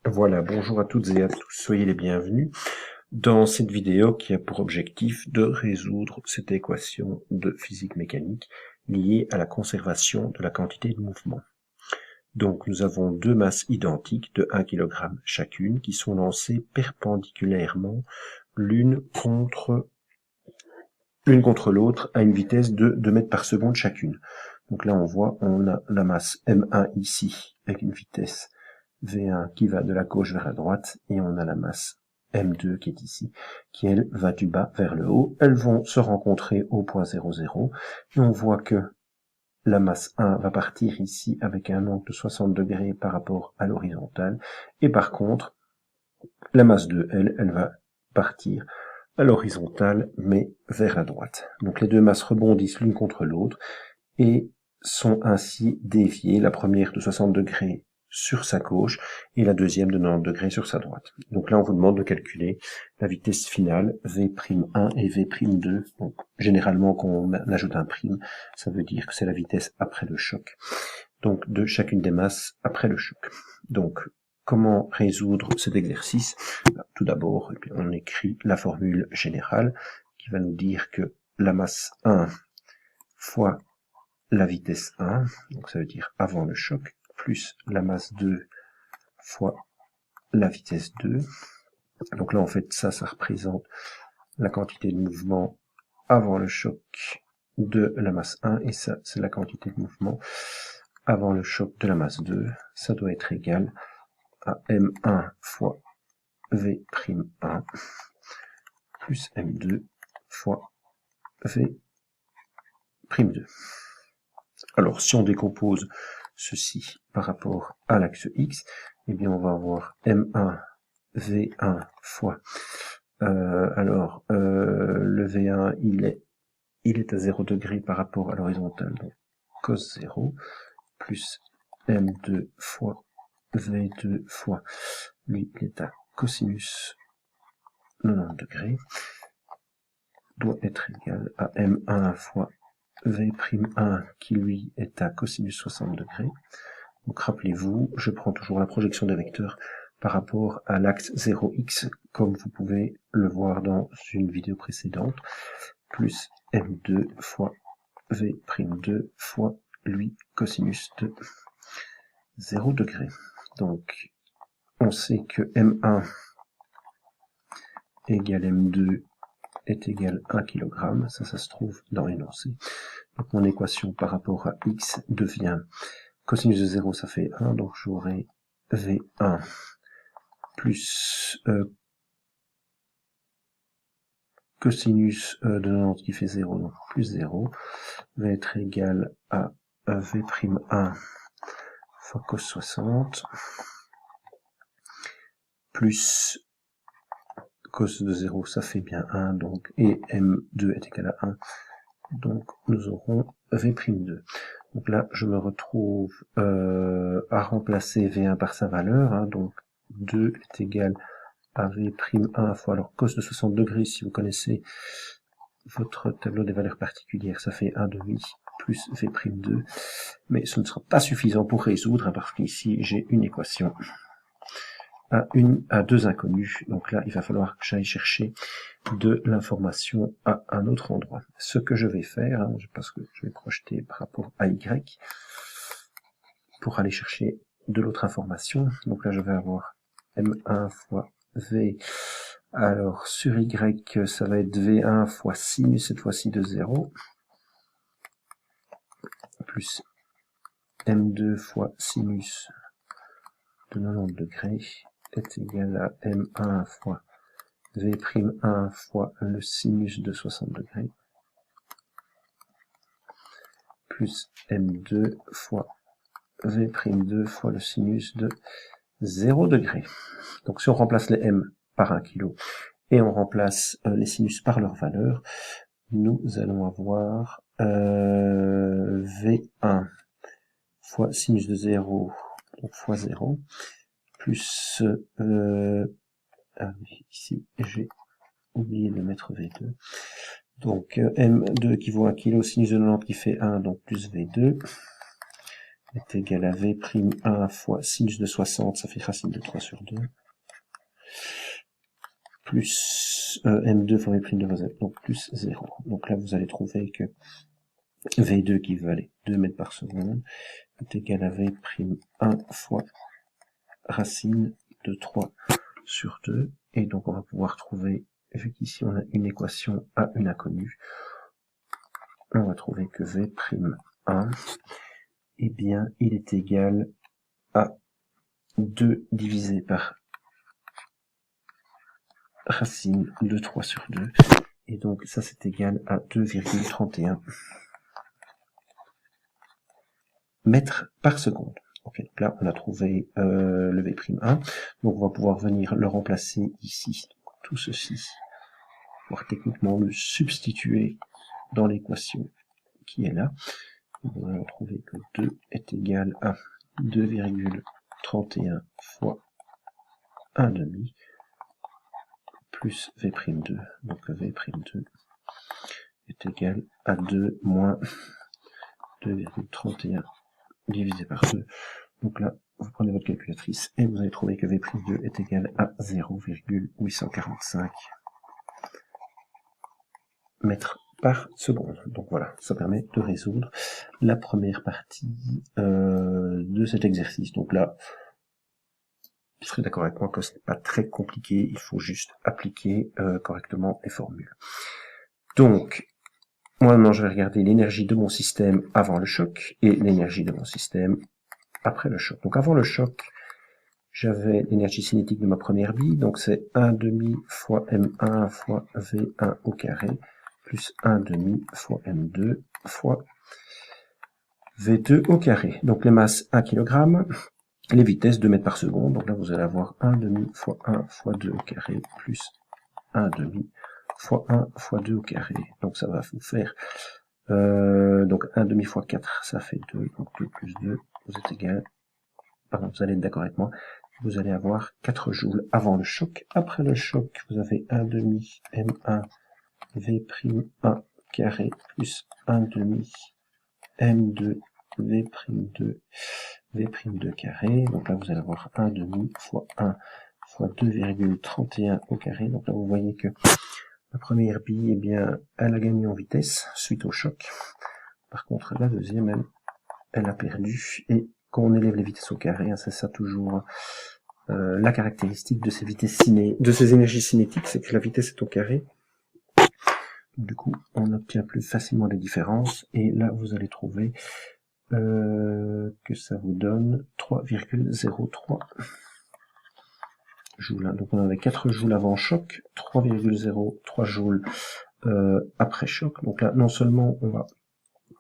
Voilà, bonjour à toutes et à tous, soyez les bienvenus dans cette vidéo qui a pour objectif de résoudre cette équation de physique mécanique liée à la conservation de la quantité de mouvement. Donc nous avons deux masses identiques de 1 kg chacune qui sont lancées perpendiculairement l'une contre l'autre à une vitesse de 2 mètres par seconde chacune. Donc là on voit, on a la masse M1 ici avec une vitesse V1 qui va de la gauche vers la droite, et on a la masse M2 qui est ici, qui elle va du bas vers le haut. Elles vont se rencontrer au point 0, 0, et on voit que la masse 1 va partir ici avec un angle de 60 degrés par rapport à l'horizontale, et par contre, la masse 2, elle va partir à l'horizontale, mais vers la droite. Donc les deux masses rebondissent l'une contre l'autre, et sont ainsi déviées, la première de 60 degrés sur sa gauche et la deuxième de 90 degrés sur sa droite. Donc là, on vous demande de calculer la vitesse finale V'1 et V'2. Donc, généralement, quand on ajoute un prime, ça veut dire que c'est la vitesse après le choc. Donc, de chacune des masses après le choc. Donc, comment résoudre cet exercice? Tout d'abord, on écrit la formule générale qui va nous dire que la masse 1 fois la vitesse 1, donc ça veut dire avant le choc, plus la masse 2 fois la vitesse 2. Donc là, en fait, ça représente la quantité de mouvement avant le choc de la masse 1, et ça, c'est la quantité de mouvement avant le choc de la masse 2. Ça doit être égal à M1 fois V'1 plus M2 fois V'2. Alors, si on décompose ceci par rapport à l'axe X, eh bien, on va avoir M1 V1 fois, le V1, il est à 0 degré par rapport à l'horizontale, donc cos 0, plus M2 fois V2 fois, lui, il est à cosinus 90 degrés, doit être égal à M1 fois V'1 qui lui est à cosinus 60 degrés. Donc rappelez-vous, je prends toujours la projection des vecteurs par rapport à l'axe 0x, comme vous pouvez le voir dans une vidéo précédente, plus M2 fois V'2 fois lui cosinus de 0 degré. Donc on sait que M1 égale M2 est égal à 1 kg, ça se trouve dans l'énoncé. Donc mon équation par rapport à x devient cosinus de 0, ça fait 1, donc j'aurai V1 plus cosinus de 90 qui fait 0, donc plus 0, va être égal à V'1 fois cos 60, plus cos de 0, ça fait bien 1, donc, et M2 est égal à 1, donc nous aurons V'2. Donc là, je me retrouve à remplacer V1 par sa valeur, hein, donc 2 est égal à V'1 fois, alors cos de 60 degrés, si vous connaissez votre tableau des valeurs particulières, ça fait 1/2 plus V'2, mais ce ne sera pas suffisant pour résoudre, hein, parce qu'ici j'ai une équation à deux inconnus, donc là il va falloir que j'aille chercher de l'information à un autre endroit. Ce que je vais faire, hein, parce que je vais projeter par rapport à Y, pour aller chercher de l'autre information, donc là je vais avoir M1 fois V, alors sur Y ça va être V1 fois sinus cette fois-ci de 0, plus M2 fois sinus de 90 degrés est égal à M1 fois V'1 fois le sinus de 60 degrés, plus M2 fois V'2 fois le sinus de 0 degré. Donc si on remplace les M par 1 kg et on remplace les sinus par leur valeur, nous allons avoir V1 fois sinus de 0, donc fois 0, plus, ici j'ai oublié de mettre V2, donc M2 qui vaut 1 kg, sinus de 90 qui fait 1, donc plus V2, est égal à V'1 fois sinus de 60, ça fait racine de 3 sur 2, plus M2 fois V' de Z, donc plus 0. Donc là, vous allez trouver que V2 qui veut aller 2 mètres par seconde est égal à V'1 fois racine de 3 sur 2. Et donc, on va pouvoir trouver, vu qu'ici, on a une équation à une inconnue, on va trouver que V'1, eh bien, il est égal à 2 divisé par racine de 3 sur 2. Et donc, ça, c'est égal à 2,31 mètres par seconde. Ok, donc là, on a trouvé le V'1. Donc, on va pouvoir venir le remplacer ici. Donc, tout ceci, pouvoir techniquement le substituer dans l'équation qui est là. On va trouver que 2 est égal à 2,31 fois 1,5 plus V'2. Donc V'2 est égal à 2 moins 2,31 divisé par 2. Donc là, vous prenez votre calculatrice et vous allez trouver que V'2 est égal à 0,845 mètres par seconde. Donc voilà, ça permet de résoudre la première partie de cet exercice. Donc là, vous serez d'accord avec moi que ce n'est pas très compliqué, il faut juste appliquer correctement les formules. Donc, moi maintenant je vais regarder l'énergie de mon système avant le choc et l'énergie de mon système après le choc. Donc avant le choc, j'avais l'énergie cinétique de ma première bille, donc c'est 1,5 fois M1 fois V1 au carré, plus 1,5 fois M2 fois V2 au carré. Donc les masses 1 kg, les vitesses 2 mètres par seconde, donc là vous allez avoir 1,5 fois 1 fois 2 au carré, plus 1,5 fois 1 fois 2 au carré. Donc ça va vous faire, donc 1,5 fois 4, ça fait 2, donc 2 plus 2, vous êtes égal, pardon, vous allez être d'accord avec moi, vous allez avoir 4 joules avant le choc. Après le choc, vous avez 1,5 M1 V'1 carré plus 1,5 M2 V'2 V'2 carré. Donc là, vous allez avoir 1,5 fois 1 fois 2,31 au carré. Donc là, vous voyez que la première bille, eh bien, elle a gagné en vitesse suite au choc. Par contre, la deuxième, elle a perdu. Et quand on élève les vitesses au carré, c'est ça toujours la caractéristique de ces vitesses de ces énergies cinétiques, c'est que la vitesse est au carré. Du coup, on obtient plus facilement les différences. Et là, vous allez trouver que ça vous donne 3,03 joules. Donc on avait 4 joules avant choc, 3,03 joules après choc. Donc là, non seulement on va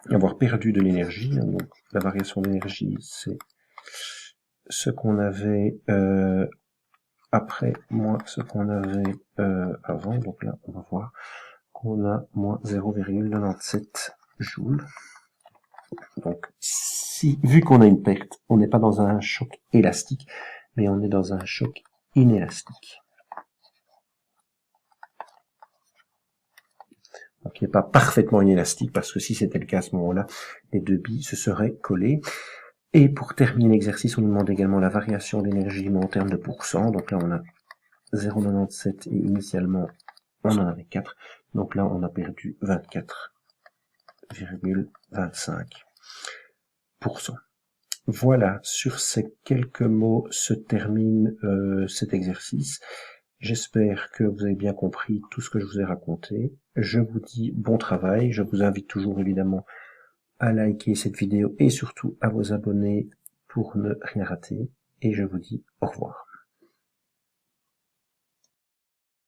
avoir perdu de l'énergie, donc la variation d'énergie, c'est ce qu'on avait après moins ce qu'on avait avant. Donc là, on va voir qu'on a moins 0,97 joules. Donc, vu qu'on a une perte, on n'est pas dans un choc élastique, mais on est dans un choc inélastique. Donc, il n'est pas parfaitement inélastique, parce que si c'était le cas à ce moment-là, les deux billes se seraient collées. Et pour terminer l'exercice, on nous demande également la variation d'énergie, mais en termes de pourcent. Donc là, on a 0,97 et initialement, on en avait 4. Donc là, on a perdu 24,25%. Voilà, sur ces quelques mots se termine cet exercice. J'espère que vous avez bien compris tout ce que je vous ai raconté. Je vous dis bon travail. Je vous invite toujours évidemment à liker cette vidéo et surtout à vous abonner pour ne rien rater. Et je vous dis au revoir.